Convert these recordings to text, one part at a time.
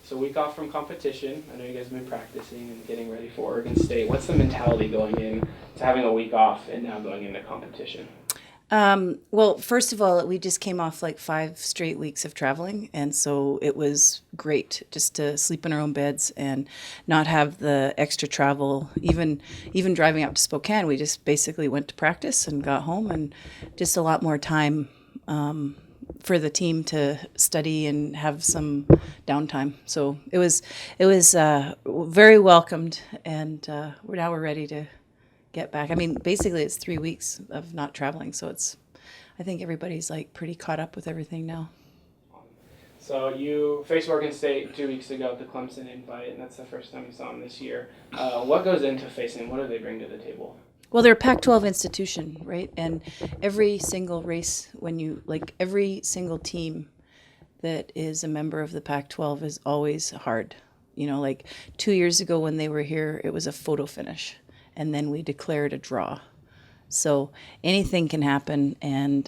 So week off from competition. I know you guys have been practicing and getting ready for Oregon State. What's the mentality going in to having a week off and now going into competition? Well, first of all, we just came off like 5 straight weeks of traveling, and so it was great just to sleep in our own beds and not have the extra travel. Even driving up to Spokane, we just basically went to practice and got home, and just a lot more time for the team to study and have some downtime. So it was very welcomed, and we're ready to get back. I mean, basically, it's 3 weeks of not traveling, so I think everybody's like pretty caught up with everything now. So you faced Oregon State 2 weeks ago at the Clemson invite, and that's the first time you saw them this year. What goes into facing them? What do they bring to the table? Well, they're a Pac-12 institution, right? And every single race, when you like every single team that is a member of the Pac-12 is always hard. Like 2 years ago when they were here, it was a photo finish, and then we declared a draw. So anything can happen, and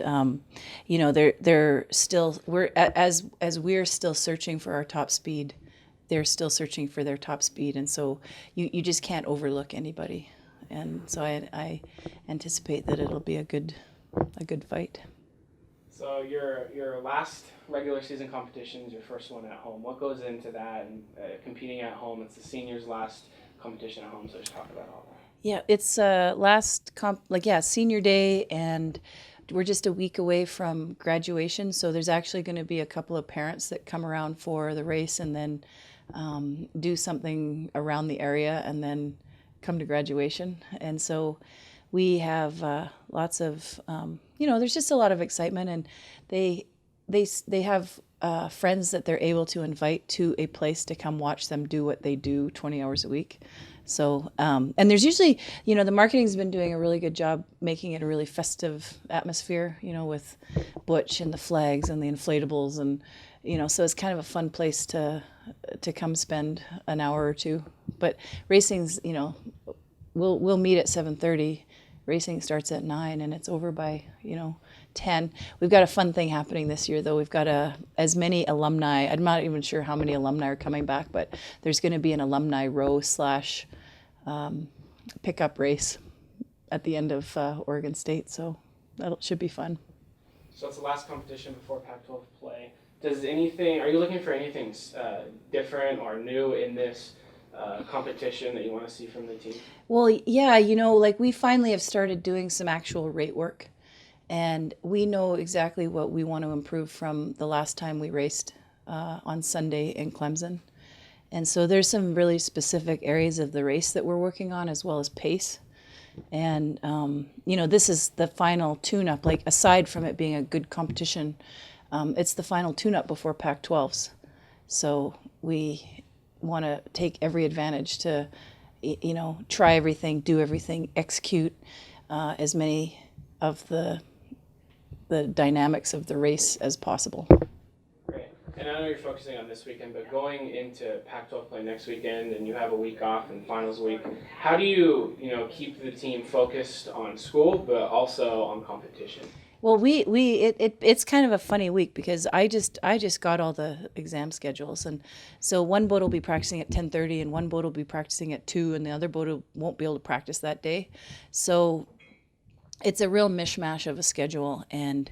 they're still as we're still searching for our top speed, they're still searching for their top speed, and so you just can't overlook anybody, and so I anticipate that it'll be a good fight. So your last regular season competition is your first one at home. What goes into that and competing at home? It's the seniors' last competition at home, so just talk about all that. Yeah, it's senior day, and we're just a week away from graduation. So there's actually going to be a couple of parents that come around for the race, and then do something around the area, and then come to graduation. And so we have lots of there's just a lot of excitement, and they have friends that they're able to invite to a place to come watch them do what they do 20 hours a week. So, and there's usually, the marketing's been doing a really good job making it a really festive atmosphere, with Butch and the flags and the inflatables, and, so it's kind of a fun place to come spend an hour or two. But racing's, we'll meet at 7:30. Racing starts at 9, and it's over by 10. We've got a fun thing happening this year, though. We've got as many alumni. I'm not even sure how many alumni are coming back, but there's going to be an alumni row / pickup race at the end of Oregon State, so that should be fun. So it's the last competition before Pac-12 play. Are you looking for anything different or new in this competition that you want to see from the team? Well, yeah, like we finally have started doing some actual rate work, and we know exactly what we want to improve from the last time we raced on Sunday in Clemson. And so there's some really specific areas of the race that we're working on, as well as pace. And, this is the final tune-up, like aside from it being a good competition, it's the final tune-up before Pac-12s. So we want to take every advantage to, try everything, do everything, execute as many of the dynamics of the race as possible. Great. And I know you're focusing on this weekend, but going into Pac-12 play next weekend, and you have a week off and finals week, how do you keep the team focused on school, but also on competition? Well, it's kind of a funny week because I just got all the exam schedules, and so one boat will be practicing at 10:30, and one boat will be practicing at 2, and the other boat won't be able to practice that day. So it's a real mishmash of a schedule, and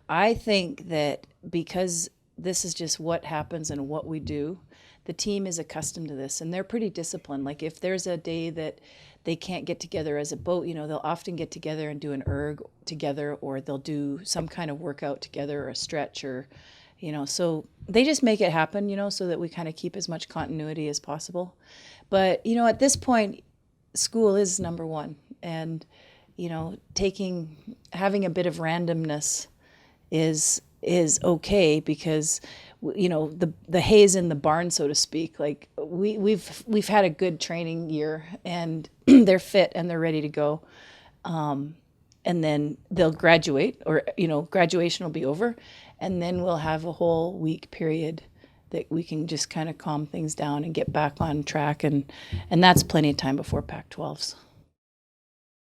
I think that because this is just what happens and what we do, the team is accustomed to this, and they're pretty disciplined. Like if there's a day that they can't get together as a boat, they'll often get together and do an erg together, or they'll do some kind of workout together, or a stretch, or, so they just make it happen, so that we kind of keep as much continuity as possible. But, at this point, school is number one, and, having a bit of randomness is okay, because the hay's in the barn, so to speak. Like we've had a good training year, and they're fit and they're ready to go, and then they'll graduate, or graduation will be over, and then we'll have a whole week period that we can just kind of calm things down and get back on track, and that's plenty of time before Pac-12s.